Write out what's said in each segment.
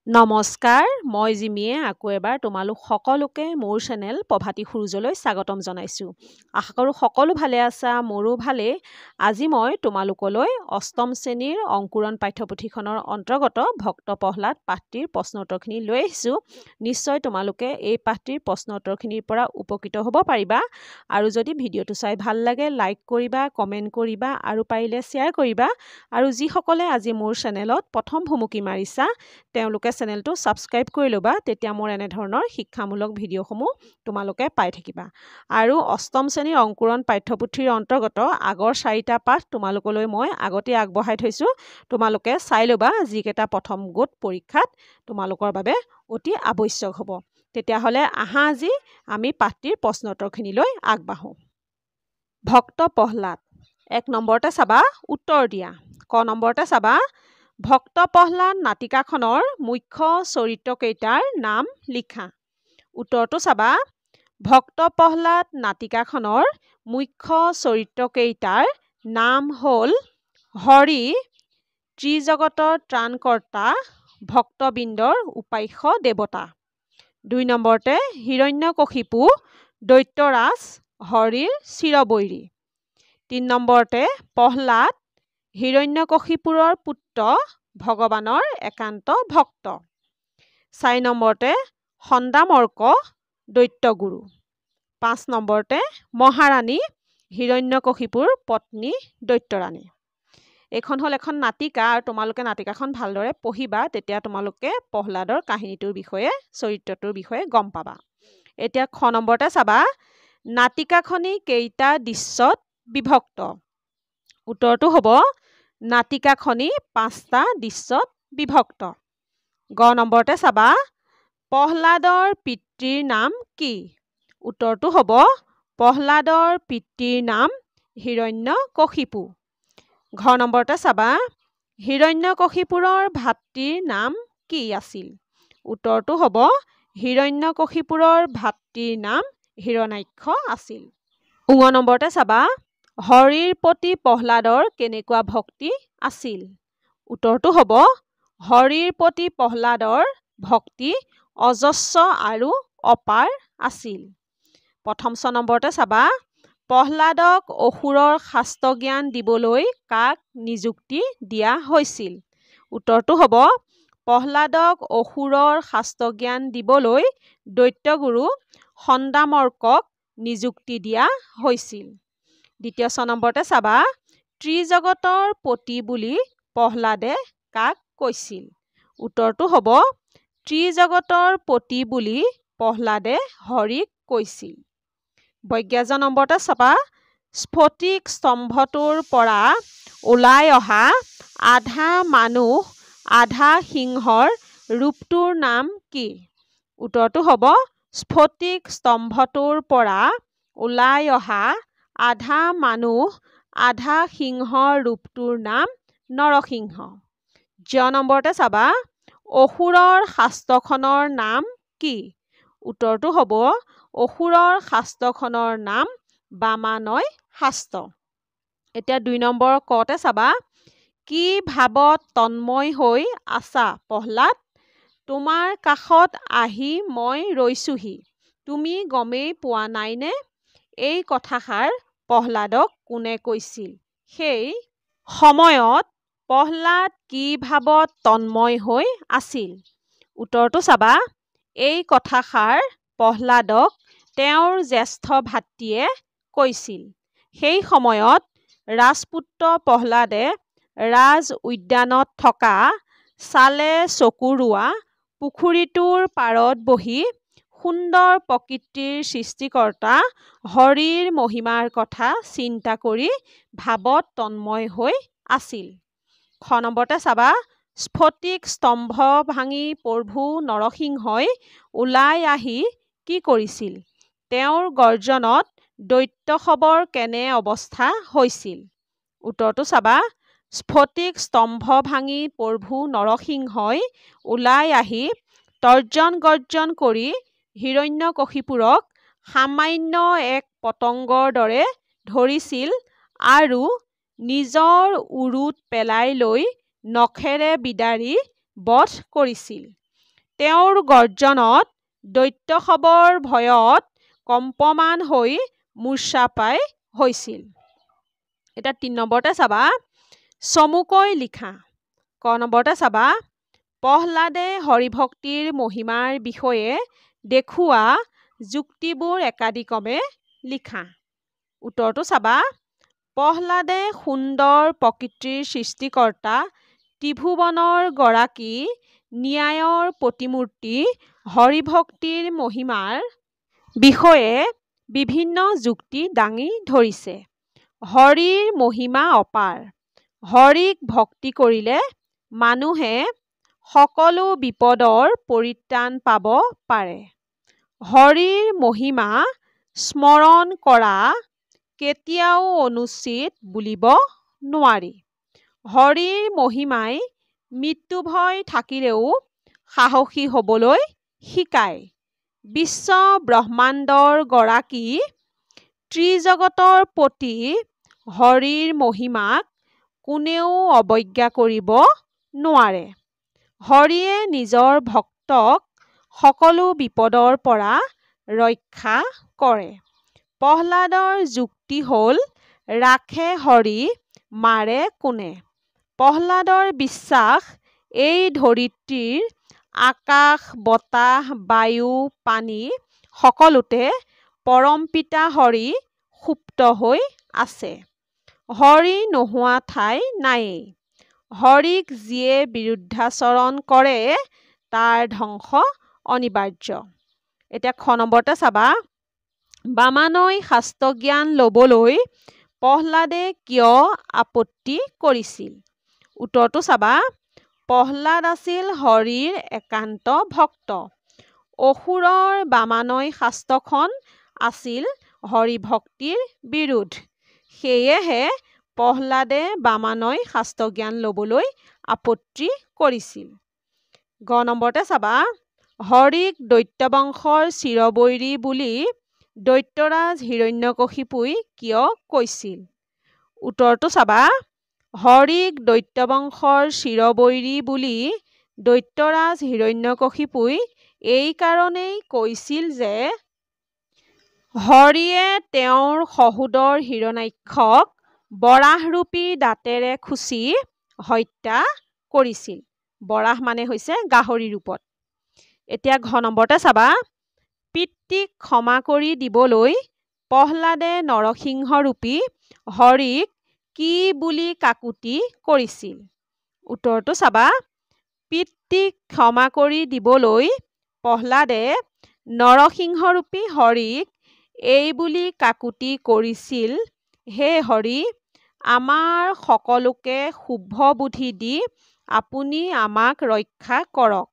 নমস্কাৰ, মই জিমিয়ে আকৌ এবাৰ তোমালোক সকলোকে মোৰ চেনেল প্ৰভাতী সুৰুজলৈ স্বাগতম জনাইছোঁ। আশা কৰোঁ সকলো ভালে আছা, মোৰো ভালেই। আজি মই তোমালোকলৈ অষ্টম শ্ৰেণীৰ অংকুৰণ পাঠ্যপুথিখনৰ অন্তৰ্গত ভক্ত প্ৰহ্লাদ পাঠটিৰ প্ৰশ্নোত্তৰখিনি লৈ আহিছোঁ। নিশ্চয় তোমালোকে এই পাঠটিৰ প্ৰশ্নোত্তৰখিনিৰ পৰা উপকৃত হ'ব পাৰিবা। আৰু যদি ভিডিঅ'টো চাই ভাল লাগে লাইক কৰিবা, কমেণ্ট কৰিবা আৰু পাৰিলে শ্বেয়াৰ কৰিবা। আৰু যিসকলে আজি মোৰ চেনেলত প্ৰথম ভুমুকি মাৰিছা তেওঁলোকে চেনেলটো ছাবস্ক্ৰাইব কৰি ল'বা, তেতিয়া মোৰ এনেধৰণৰ শিক্ষামূলক ভিডিঅ'সমূহ তোমালোকে পাই থাকিবা। আৰু অষ্টম শ্ৰেণীৰ অংকুৰণ পাঠ্যপুথিৰ অন্তৰ্গত আগৰ 4টা পাঠ তোমালোকলৈ মই আগতে আগবঢ়াই থৈছোঁ। তোমালোকে চাই ল'বা, যিকেইটা প্ৰথম গোট পৰীক্ষাত তোমালোকৰ বাবে অতি আৱশ্যক হ'ব। তেতিয়াহ'লে আহা আজি আমি পাঠটিৰ প্ৰশ্নোত্তৰখিনিলৈ আগবাঢ়োঁ। ভক্ত প্ৰহ্লাদ 1 নম্বৰতে চাবা উত্তৰ দিয়া। ক নম্বৰতে চাবা ভক্ত প্ৰহ্লাদ নাটিকাখনৰ মুখ্য চৰিত্ৰকেইটাৰ নাম লিখা। উত্তৰটো চাবা ভক্ত প্ৰহ্লাদ নাটিকাখনৰ মুখ্য চৰিত্ৰকেইটাৰ নাম হ'ল হৰি, ত্ৰিজগতৰ ত্ৰাণকৰ্তা, ভক্তবৃন্দৰ উপাস্য দেৱতা। 2 নম্বৰতে হিৰণ্যকশিপু দৈত্যৰাজ হৰিৰ চিৰবৈৰী। 3 নম্বৰতে প্ৰহ্লাদ হিৰণ্যকশিপুৰৰ পুত্ৰ, ভগৱানৰ একান্ত ভক্ত। 4 নম্বৰতে সন্দামৰ্ক দৈত্যগুৰু। 5 নম্বৰতে মহাৰাণী হিৰণ্যকশিপুৰ পত্নী দৈত্যৰাণী। এইখন হ'ল এখন নাটিকা আৰু তোমালোকে নাটিকাখন ভালদৰে পঢ়িবা, তেতিয়া তোমালোকে প্ৰহ্লাদৰ কাহিনীটোৰ বিষয়ে, চৰিত্ৰটোৰ বিষয়ে গম পাবা। এতিয়া খ নম্বৰতে চাবা নাটিকাখনি কেইটা দৃশ্যত বিভক্ত। উত্তৰটো হ'ব নাটিকাখনি 5টা দৃশ্যত বিভক্ত। গ নম্বৰতে চাবা প্ৰহ্লাদৰ পিতৃৰ নাম কি। উত্তৰটো হ'ব প্ৰহ্লাদৰ পিতৃৰ নাম হিৰণ্যকশিপু। ঘ নম্বৰতে চাবা হিৰণ্যকশিপুৰৰ ভাতৃৰ নাম কি আছিল। উত্তৰটো হ'ব হিৰণ্যকশিপুৰৰ ভাতৃৰ নাম হিৰণ্যাক্ষ আছিল। ঙ নম্বৰতে চাবা হৰিৰ প্ৰতি প্ৰহ্লাদৰ কেনেকুৱা ভক্তি আছিল। উত্তৰটো হ'ব হৰিৰ প্ৰতি প্ৰহ্লাদৰ ভক্তি অজস্ৰ আৰু অপাৰ আছিল। প্ৰথম 6 নম্বৰতে চাবা প্ৰহ্লাদক অসুৰৰ শাস্ত্ৰজ্ঞান দিবলৈ কাক নিযুক্তি দিয়া হৈছিল। উত্তৰটো হ'ব প্ৰহ্লাদক অসুৰৰ শাস্ত্ৰজ্ঞান দিবলৈ দৈত্যগুৰু সন্দামৰ্কক নিযুক্তি দিয়া হৈছিল। দ্বিতীয় 6 নম্বৰতে চাবা ত্ৰিজগতৰ পতি বুলি প্ৰহ্লাদে কাক কৈছিল। উত্তৰটো হ'ব ত্ৰিজগতৰ পতি বুলি প্ৰহ্লাদে হৰিক কৈছিল। 52 নম্বৰতে চাবা স্ফটিক স্তম্ভটোৰ পৰা ওলাই অহা আধা মানুহ আধা সিংহৰ ৰূপটোৰ নাম কি। উত্তৰটো হ'ব স্ফটিক স্তম্ভটোৰ পৰা ওলাই অহা আধা মানুহ আধা সিংহৰ ৰূপটোৰ নাম নৰসিংহ। জ নম্বৰতে চাবা অসুৰৰ শাস্ত্ৰখনৰ নাম কি। উত্তৰটো হ'ব অসুৰৰ শাস্ত্ৰখনৰ নাম বামানয় শাস্ত্ৰ। এতিয়া 2 নম্বৰ কতে চাবা কি ভাৱত তন্ময় হৈ আছা প্ৰহ্লাদ, তোমাৰ কাষত আহি মই ৰৈছোহি, তুমি গমেই পোৱা নাইনে। এই কথাষাৰ প্ৰহ্লাদক কোনে কৈছিল। সেই সময়ত প্ৰহ্লাদ কি ভাৱত তন্ময় হৈ আছিল। উত্তৰটো চাবা এই কথাষাৰ প্ৰহ্লাদক তেওঁৰ জ্যেষ্ঠ ভাতৃয়ে কৈছিল। সেই সময়ত ৰাজপুত্ৰ প্ৰহ্লাদে ৰাজ উদ্যানত থকা চালে চকুৰোৱা পুখুৰীটোৰ পাৰত বহি সুন্দৰ প্ৰকৃতিৰ সৃষ্টিকৰ্তা হৰিৰ মহিমাৰ কথা চিন্তা কৰি ভাৱত তন্ময় হৈ আছিল। খ নম্বৰতে চাবা স্ফটিক স্তম্ভ ভাঙি প্ৰভু নৰসিংহই ওলাই আহি কি কৰিছিল। তেওঁৰ গৰ্জনত দৈত্যশৱৰ কেনে অৱস্থা হৈছিল। উত্তৰটো চাবা স্ফটিক স্তম্ভ ভাঙি প্ৰভু নৰসিংহই ওলাই আহি তৰ্জন গৰ্জন কৰি হিৰণ্যকশিপুৰক সামান্য এক পতংগৰ দৰে ধৰিছিল আৰু নিজৰ উৰুত পেলাই লৈ নখেৰে বিদাৰি বধ কৰিছিল। তেওঁৰ গৰ্জনত দৈত্যশৱৰ ভয়ত কম্পমান হৈ মূৰ্ছা পাই হৈছিল। এতিয়া ৩ নম্বৰতে চাবা চমুকৈ লিখা। ক নম্বৰতে চাবা প্ৰহ্লাদে হৰিভক্তিৰ মহিমাৰ বিষয়ে দেখুওৱা যুক্তিবোৰ একাদিক্ৰমে লিখা। উত্তৰটো চাবা প্ৰহ্লাদে সুন্দৰ প্ৰকৃতিৰ সৃষ্টিকৰ্তা ত্ৰিভুৱনৰ গৰাকী ন্যায়ৰ প্ৰতিমূৰ্তি হৰিভক্তিৰ মহিমাৰ বিষয়ে বিভিন্ন যুক্তি দাঙি ধৰিছে। হৰিৰ মহিমা অপাৰ। হৰিক ভক্তি কৰিলে মানুহে সকলো বিপদৰ পৰিত্ৰাণ পাব পাৰে। হৰিৰ মহিমা স্মৰণ কৰা কেতিয়াও অনুচিত বুলিব নোৱাৰি। হৰিৰ মহিমাই মৃত্যু ভয় থাকিলেও সাহসী হ'বলৈ শিকায়। বিশ্ব ব্ৰহ্মাণ্ডৰ গৰাকী ত্ৰিজগতৰ পতি হৰিৰ মহিমাক কোনেও অৱজ্ঞা কৰিব নোৱাৰে। হৰিয়ে নিজৰ ভক্তক সকলো বিপদৰ পৰা ৰক্ষা কৰে। প্ৰহ্লাদৰ যুক্তি হ'ল ৰাখে হৰি মাৰে কোনে। প্ৰহ্লাদৰ বিশ্বাস এই ধৰিত্ৰীৰ আকাশ বতাহ বায়ু পানী সকলোতে পৰমপিতা হৰি সুপ্ত হৈ আছে। হৰি নোহোৱা ঠাই নায়েই। হৰিক যিয়ে বিৰুদ্ধাচৰণ কৰে তাৰ ধ্বংস অনিবাৰ্য। এতিয়া খ নম্বৰতে চাবা বামানই শাস্ত্ৰজ্ঞান ল'বলৈ প্ৰহ্লাদে কিয় আপত্তি কৰিছিল। উত্তৰটো চাবা প্ৰহ্লাদ আছিল হৰিৰ একান্ত ভক্ত। অসুৰৰ বামানই শাস্ত্ৰখন আছিল হৰিভক্তিৰ বিৰোধ। সেয়েহে প্ৰহ্লাদে বামানই শাস্ত্ৰজ্ঞান ল'বলৈ আপত্তি কৰিছিল। গ নম্বৰতে চাবা হৰিক দৈত্যবংশৰ চিৰবৈৰী বুলি দৈত্যৰাজ হিৰণ্যকশিপুই কিয় কৈছিল। উত্তৰটো চাবা হৰিক দৈত্যবংশৰ চিৰবৈৰী বুলি দৈত্যৰাজ হিৰণ্যকশিপুই এই কাৰণেই কৈছিল যে হৰিয়ে তেওঁৰ সহোদৰ হিৰণ্যাক্ষক বৰাহৰূপী দাঁতেৰে খুচি হত্যা কৰিছিল। বৰাহ মানে হৈছে গাহৰি ৰূপত। এতিয়া ঘ নম্বৰতে চাবা পিতৃক ক্ষমা কৰি দিবলৈ প্ৰহ্লাদে নৰসিংহৰূপী হৰিক কি বুলি কাকুতি কৰিছিল। উত্তৰটো চাবা পিতৃক ক্ষমা কৰি দিবলৈ প্ৰহ্লাদে নৰসিংহৰূপী হৰিক এই বুলি কাকুতি কৰিছিল হে হৰি আমাৰ সকলোকে শুভ বুদ্ধি দি আপুনি আমাক ৰক্ষা কৰক।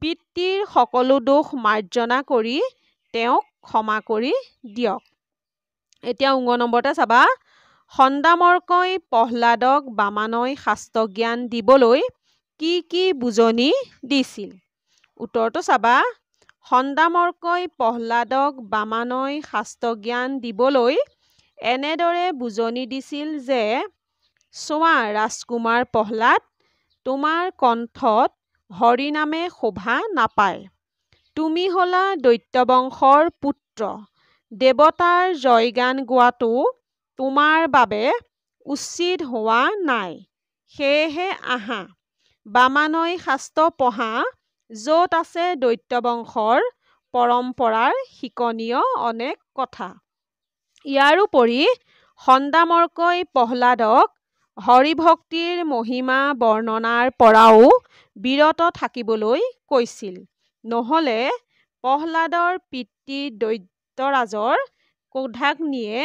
পিতৃৰ সকলো দোষ মাৰ্জনা কৰি তেওঁক ক্ষমা কৰি দিয়ক। এতিয়া ঙ নম্বৰতে চাবা সন্দামৰ্কই প্ৰহ্লাদক বামানই শাস্ত্ৰজ্ঞান দিবলৈ কি কি বুজনি দিছিল। উত্তৰটো চাবা সন্দামৰ্কই প্ৰহ্লাদক বামানই শাস্ত্ৰজ্ঞান দিবলৈ এনেদৰে বুজনি দিছিল যে চোৱা ৰাজকুমাৰ প্ৰহ্লাদ তোমাৰ কণ্ঠত হৰিনামে শোভা নাপায়। তুমি হ'লা দৈত্যবংশৰ পুত্ৰ। দেৱতাৰ জয়গান গোৱাটো তোমাৰ বাবে উচিত হোৱা নাই। সেয়েহে আহা বামানই শাস্ত্ৰ পঢ়া য'ত আছে দৈত্যবংশৰ পৰম্পৰাৰ শিকনীয় অনেক কথা। ইয়াৰোপৰি সন্দামৰ্কই প্ৰহ্লাদক হৰিভক্তিৰ মহিমা বৰ্ণনাৰ পৰাও বিৰত থাকিবলৈ কৈছিল। নহ'লে প্ৰহ্লাদৰ পিতৃ দৈত্যৰাজৰ ক্ৰোধাগ্নিয়ে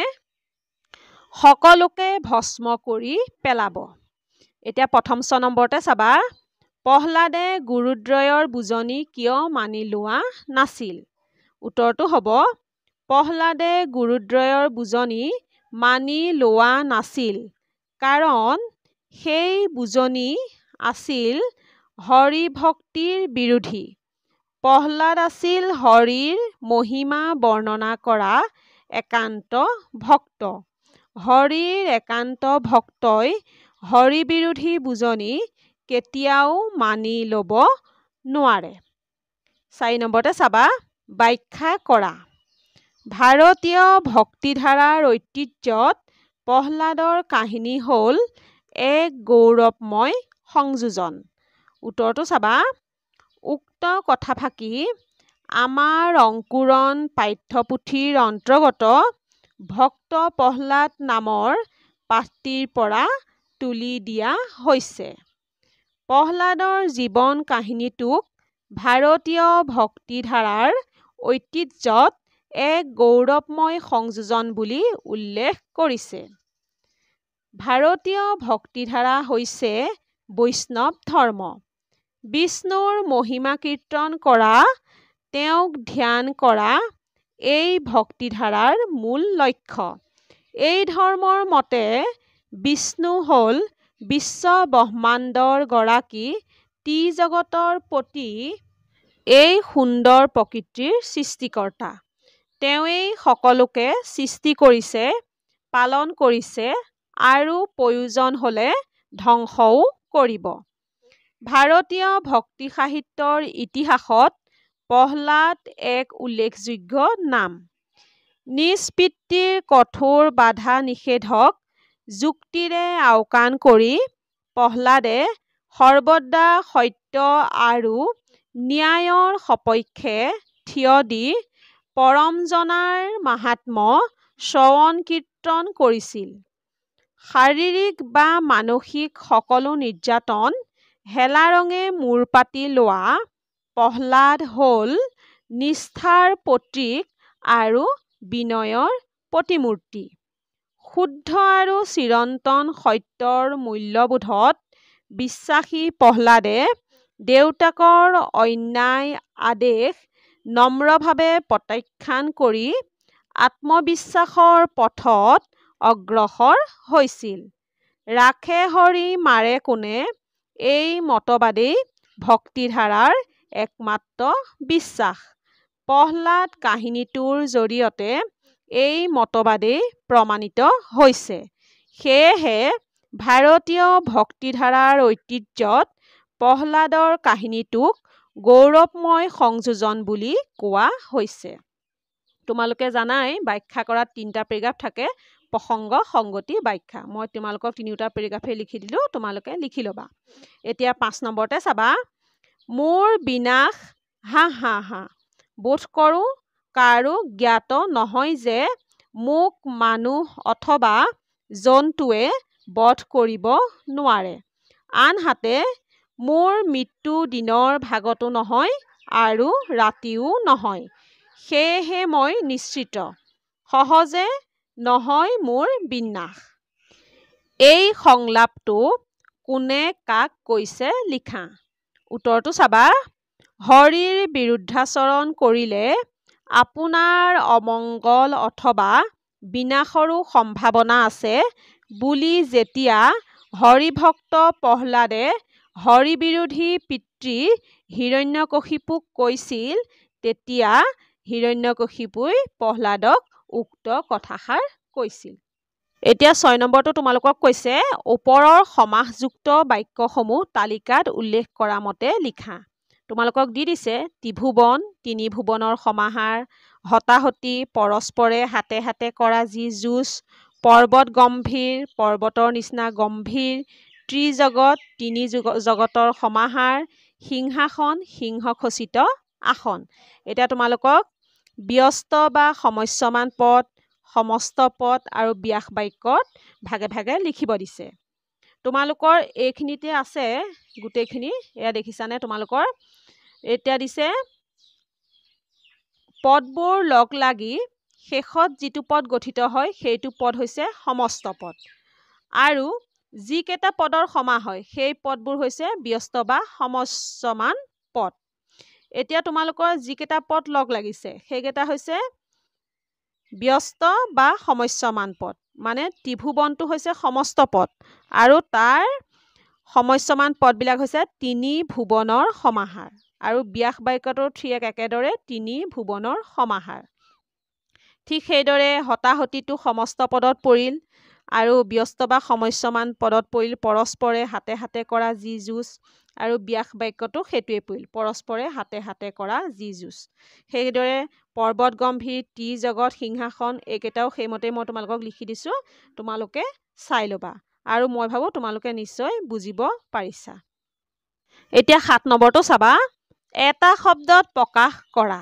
সকলোকে ভস্ম কৰি পেলাব। এতিয়া প্ৰথম ছ নম্বৰতে চাবা প্ৰহ্লাদে গুৰুদ্বয়ৰ বুজনি কিয় মানি লোৱা নাছিল। উত্তৰটো হ'ব প্ৰহ্লাদে গুৰুদ্বয়ৰ বুজনি মানি লোৱা নাছিল কাৰণ সেই বুজনি আছিল হৰিভক্তিৰ বিৰোধী। প্ৰহ্লাদ আছিল হৰিৰ মহিমা বৰ্ণনা কৰা একান্ত ভক্ত। হৰিৰ একান্ত ভক্তই হৰিবিৰোধী বুজনি কেতিয়াও মানি ল'ব নোৱাৰে। 4 নম্বৰতে চাবা ব্যাখ্যা কৰা। ভাৰতীয় ভক্তিধাৰাৰ ঐতিহ্যত প্ৰহ্লাদৰ কাহিনী হ'ল এক গৌৰৱময় সংযোজন। উত্তৰটো চাবা উক্ত কথাফাকি আমাৰ অংকুৰণ পাঠ্যপুথিৰ অন্তৰ্গত ভক্ত প্ৰহ্লাদ নামৰ পাঠটিৰ পৰা তুলি দিয়া হৈছে। প্ৰহ্লাদৰ জীৱন কাহিনীটোক ভাৰতীয় ভক্তিধাৰাৰ ঐতিহ্যত এক গৌৰৱময় সংযোজন বুলি উল্লেখ কৰিছে। ভাৰতীয় ভক্তিধাৰা হৈছে বৈষ্ণৱ ধৰ্ম। বিষ্ণুৰ মহিমা কীৰ্তন কৰা, তেওঁক ধ্যান কৰা এই ভক্তিধাৰাৰ মূল লক্ষ্য। এই ধৰ্মৰ মতে বিষ্ণু হ'ল বিশ্ব ব্ৰহ্মাণ্ডৰ গৰাকী ত্ৰিজগতৰ পতি এই সুন্দৰ প্ৰকৃতিৰ সৃষ্টিকৰ্তা। তেওঁৱেই সকলোকে সৃষ্টি কৰিছে, পালন কৰিছে আৰু প্ৰয়োজন হ'লে ধ্বংসও কৰিব। ভাৰতীয় ভক্তি সাহিত্যৰ ইতিহাসত প্ৰহ্লাদ এক উল্লেখযোগ্য নাম। নিজ পিতৃৰ কঠোৰ বাধা নিষেধক যুক্তিৰে আওকাণ কৰি প্ৰহ্লাদে সৰ্বদা সত্য আৰু ন্যায়ৰ সপক্ষে থিয় দি পৰমজনাৰ মাহাত্ম্য শ্ৰৱণ কীৰ্তন কৰিছিল। শাৰীৰিক বা মানসিক সকলো নিৰ্যাতন হেলাৰঙে মূৰ পাতি লোৱা প্ৰহ্লাদ হ'ল নিষ্ঠাৰ প্ৰতীক আৰু বিনয়ৰ প্ৰতিমূৰ্তি। শুদ্ধ আৰু চিৰন্তন সত্যৰ মূল্যবোধত বিশ্বাসী প্ৰহ্লাদে দেউতাকৰ অন্যায় আদেশ নম্ৰভাৱে প্ৰত্যাখ্যান কৰি আত্মবিশ্বাসৰ পথত অগ্ৰসৰ হৈছিল। ৰাখে হৰি মাৰে কোনে এই মতবাদেই ভক্তিধাৰাৰ একমাত্ৰ বিশ্বাস। প্ৰহ্লাদ কাহিনীটোৰ জৰিয়তে এই মতবাদেই প্ৰমাণিত হৈছে। সেয়েহে ভাৰতীয় ভক্তিধাৰাৰ ঐতিহ্যত প্ৰহ্লাদৰ কাহিনীটোক গৌৰৱময় সংযোজন বুলি কোৱা হৈছে। তোমালোকে জানাই ব্যাখ্যা কৰাত 3টা পেৰেগ্ৰাফ থাকে। প্ৰসংগ, সংগতি, ব্যাখ্যা। মই তোমালোকক 3টা পেৰেগ্ৰাফে লিখি দিলোঁ, তোমালোকে লিখি ল'বা। এতিয়া 5 নম্বৰতে চাবা মোৰ বিনাশ বোধ কৰোঁ কাৰো জ্ঞাত নহয় যে মোক মানুহ অথবা জন্তুৱে বধ কৰিব নোৱাৰে। আনহাতে মোৰ মৃত্যু দিনৰ ভাগতো নহয় আৰু ৰাতিও নহয়। সেয়েহে মই নিশ্চিত, সহজে নহয় মোৰ বিনাশ। এই সংলাপটো কোনে কাক কৈছে লিখা। উত্তৰটো চাবা হৰিৰ বিৰুদ্ধাচৰণ কৰিলে আপোনাৰ অমংগল অথবা বিনাশৰো সম্ভাৱনা আছে বুলি যেতিয়া হৰিভক্ত প্ৰহ্লাদে হৰিবিৰোধী পিতৃ হিৰণ্যকশিপুক কৈছিল, তেতিয়া হিৰণ্যকশিপুই প্ৰহ্লাদক উক্ত কথাষাৰ কৈছিল। এতিয়া 6 নম্বৰটো তোমালোকক কৈছে ওপৰৰ সমাসযুক্ত বাক্যসমূহ তালিকাত উল্লেখ কৰা মতে লিখা। তোমালোকক দি দিছে ত্ৰিভুৱন, 3 ভুৱনৰ সমাহাৰ, হতাহতি, পৰস্পৰে হাতে হাতে কৰা যি যুঁজ, পৰ্বত গম্ভীৰ, পৰ্বতৰ নিচিনা গম্ভীৰ, ত্ৰিজগত, 3 জগতৰ সমাহাৰ, সিংহাসন, সিংহখচিত আসন। এতিয়া তোমালোকক ব্যস্ত বা সমস্যমান পদ, সমস্ত পদ আৰু ব্যাস বাক্যত ভাগে ভাগে লিখিব দিছে। তোমালোকৰ এইখিনিতে আছে গোটেইখিনি। এয়া দেখিছানে তোমালোকৰ এতিয়া দিছে পদবোৰ লগ লাগি শেষত যিটো পদ গঠিত হয় সেইটো পদ হৈছে সমস্ত পদ আৰু যিকেইটা পদৰ সমা হয় সেই পদবোৰ হৈছে ব্যস্ত বা সমস্যমান পদ। এতিয়া তোমালোকৰ যিকেইটা পদ লগ লাগিছে সেইকেইটা হৈছে ব্যস্ত বা সমস্যমান পদ। মানে ত্ৰিভুৱনটো হৈছে সমস্ত পদ আৰু তাৰ সমস্যমান পদবিলাক হৈছে 3 ভুৱনৰ সমাহাৰ আৰু ব্যাস বাক্যটোৰ ঠিক একেদৰে 3 ভুৱনৰ সমাহাৰ। ঠিক সেইদৰে হতাহতিটো সমস্ত পদত পৰিল, আৰু ব্যস্ত বা সমস্যমান পদত পৰিল পৰস্পৰে হাতে হাতে কৰা যি যুঁজ আৰু ব্যাস বাক্যটো সেইটোৱে পৰিল পৰস্পৰে হাতে হাতে কৰা যি যুঁজ সেইদৰে পৰ্বত গম্ভীৰ ত্ৰিজগত সিংহাসন এইকেইটাও সেইমতে মই তোমালোকক লিখি দিছোঁ তোমালোকে চাই ল'বা আৰু মই ভাবোঁ তোমালোকে নিশ্চয় বুজিব পাৰিছা এতিয়া ৭ নম্বৰটো চাবা এটা শব্দত প্ৰকাশ কৰা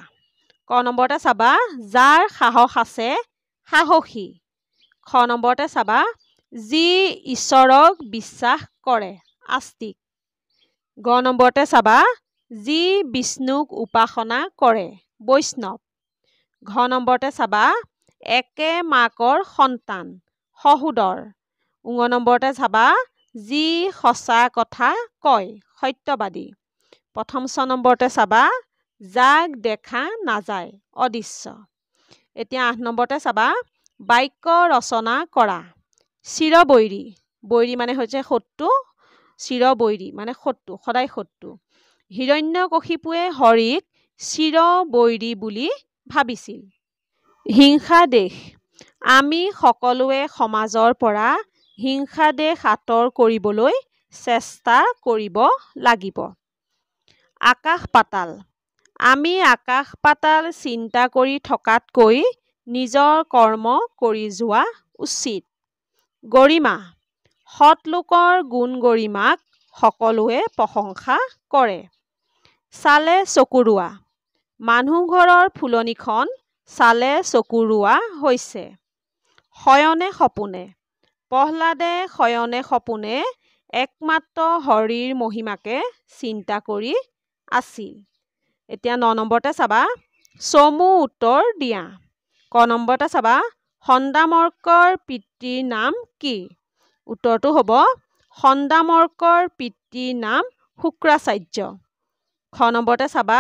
ক নম্বৰতে চাবা যাৰ সাহস আছে সাহসী খ নম্বৰতে চাবা যি ঈশ্বৰক বিশ্বাস কৰে আস্তিক গ নম্বৰতে চাবা যি বিষ্ণুক উপাসনা কৰে বৈষ্ণৱ ঘ নম্বৰতে চাবা একে মাকৰ সন্তান সহোদৰ ঙ নম্বৰতে চাবা যি সঁচা কথা কয় সত্যবাদী প্ৰথম ৬ নম্বৰতে চাবা যাক দেখা নাযায় অদৃশ্য এতিয়া ৮ নম্বৰতে চাবা বাক্য ৰচনা কৰা চিৰবৈৰী বৈৰী মানে হৈছে শত্ৰু চিৰবৈৰী মানে শত্ৰু সদায় শত্ৰু হিৰণ্যকশিপুৱে হৰিক চিৰবৈৰী বুলি ভাবিছিল হিংসা দেশ আমি সকলোৱে সমাজৰ পৰা হিংসা দেশ আঁতৰ কৰিবলৈ চেষ্টা কৰিব লাগিব আকাশ পাতাল আমি আকাশ পাতাল চিন্তা কৰি থকাতকৈ নিজৰ কৰ্ম কৰি যোৱা উচিত গৰিমা সৎ লোকৰ গুণ গৰিমাক সকলোৱে প্ৰশংসা কৰে চালে চকুৰোৱা মানুহ ঘৰৰ ফুলনিখন চালে চকুৰোৱা হৈছে শয়নে সপোনে প্ৰহ্লাদে শয়নে সপোনে একমাত্ৰ হৰিৰ মহিমাকে চিন্তা কৰি আছিল এতিয়া ৯ নম্বৰতে চাবা চমু উত্তৰ দিয়া ক নম্বৰতে চাবা সন্দামৰ্কৰ পিতৃৰ নাম কি উত্তৰটো হ'ব সন্দামৰ্কৰ পিতৃৰ নাম শুক্ৰাচাৰ্য খ নম্বৰতে চাবা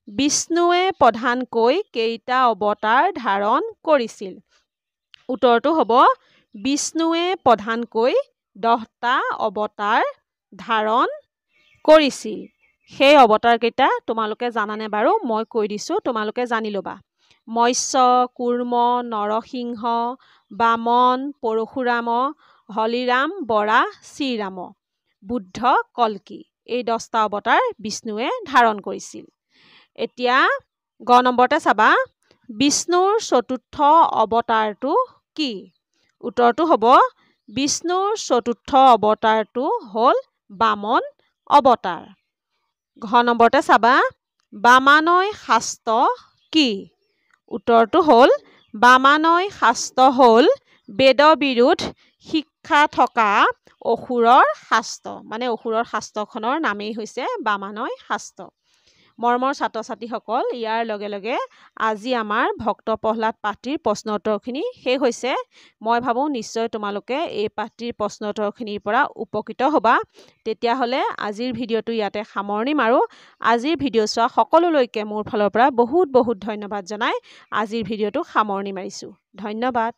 বিষ্ণুৱে প্ৰধানকৈ কেইটা অৱতাৰ ধাৰণ কৰিছিল উত্তৰটো হ'ব বিষ্ণুৱে প্ৰধানকৈ 10টা অৱতাৰ ধাৰণ কৰিছিল সেই অৱতাৰকেইটা তোমালোকে জানানে বাৰু মই কৈ দিছোঁ তোমালোকে জানি ল'বা মৎস্য কুৰ্ম নৰসিংহ বামন পৰশুৰাম হলিৰাম বৰাহ শ্ৰীৰাম বুদ্ধ কল্কি এই 10টা অৱতাৰ বিষ্ণুৱে ধাৰণ কৰিছিল এতিয়া গ নম্বৰতে চাবা বিষ্ণুৰ চতুৰ্থ অৱতাৰটো কি উত্তৰটো হ'ব বিষ্ণুৰ চতুৰ্থ অৱতাৰটো হ'ল বামন অৱতাৰ ঘ নম্বৰতে চাবা বামানয় শাস্ত্ৰ কি উত্তৰটো হ'ল বামানয় শাস্ত্ৰ হ'ল বেদবিৰোধ শিক্ষা থকা অসুৰৰ শাস্ত্ৰ মানে অসুৰৰ শাস্ত্ৰখনৰ নামেই হৈছে বামানয় শাস্ত্ৰ মৰমৰ ছাত্ৰ ছাত্ৰীসকল ইয়াৰ লগে লগে আজি আমাৰ ভক্ত প্ৰহ্লাদ পাঠটিৰ প্ৰশ্ন উত্তৰখিনি শেষ হৈছে মই ভাবোঁ নিশ্চয় তোমালোকে এই পাঠটিৰ প্ৰশ্ন উত্তৰখিনিৰ পৰা উপকৃত হ'বা তেতিয়াহ'লে আজিৰ ভিডিঅ'টো ইয়াতে সামৰণি মাৰোঁ আজিৰ ভিডিঅ' চোৱা সকলোলৈকে মোৰ ফালৰ পৰা বহুত বহুত ধন্যবাদ জনাই আজিৰ ভিডিঅ'টো সামৰণি মাৰিছোঁ ধন্যবাদ